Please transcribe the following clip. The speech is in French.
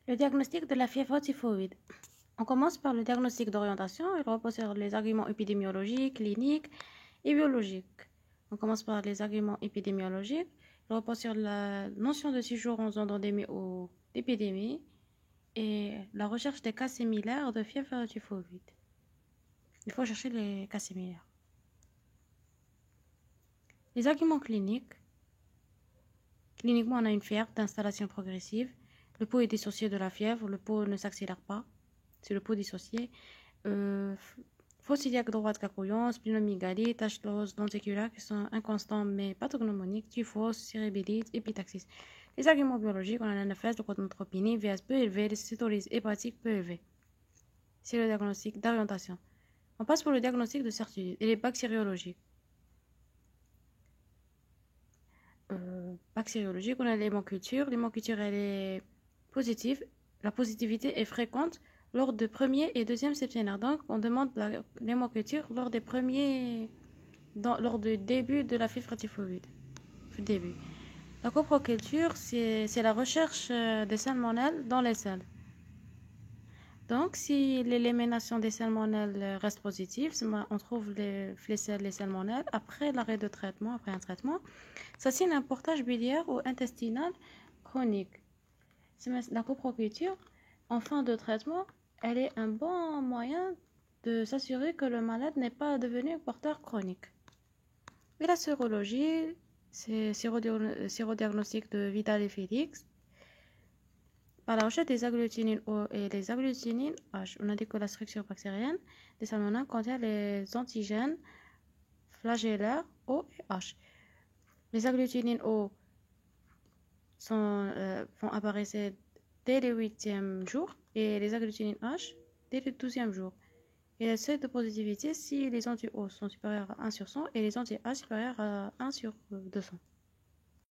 Le diagnostic de la fièvre typhoïde. On commence par le diagnostic d'orientation. Il repose sur les arguments épidémiologiques, cliniques et biologiques. On commence par les arguments épidémiologiques. Il repose sur la notion de séjour en zone d'endémie ou d'épidémie et la recherche des cas similaires de fièvre typhoïde. Il faut chercher les cas similaires. Les arguments cliniques. Cliniquement, on a une fièvre d'installation progressive. Le pouls est dissocié de la fièvre. Le pouls ne s'accélère pas. C'est le pouls dissocié. Fosse iliaque droite cacouillon, splinomégalie, taches roses, lenticulaires qui sont inconstants mais pathognomoniques, typhose, cérébellite, épitaxis. Les arguments biologiques, on a l'anaphèse, le chronotropinie, VS peu élevé, les cytolyses hépatiques peu élevées. C'est le diagnostic d'orientation. On passe pour le diagnostic de certitude et les bactériologiques. Bactériologique, on a l'hémoculture. L'hémoculture, elle est positive. La positivité est fréquente lors de premier et deuxième septénaire. Donc, on demande l'hémoculture lors du début de la fièvre typhoïde. Début. La coproculture, c'est la recherche des salmonelles dans les selles. Donc, si l'élimination des salmonelles reste positive, on trouve les salmonelles après l'arrêt de traitement, après un traitement. Ça signe un portage biliaire ou intestinal chronique. La coproculture, en fin de traitement, elle est un bon moyen de s'assurer que le malade n'est pas devenu porteur chronique. Et la sérologie, c'est sérodiagnostic de Vidal et Félix. Par la recherche des agglutinines O et les agglutinines H, on a dit que la structure bactérienne des salmonelles contient les antigènes flagellaires O et H. Les agglutinines O font apparaître dès le 8e jour et les agglutinines H dès le 12e jour. Et le seuil de positivité si les anti-O sont supérieurs à 1 sur 100 et les anti-H supérieurs à 1 sur 200.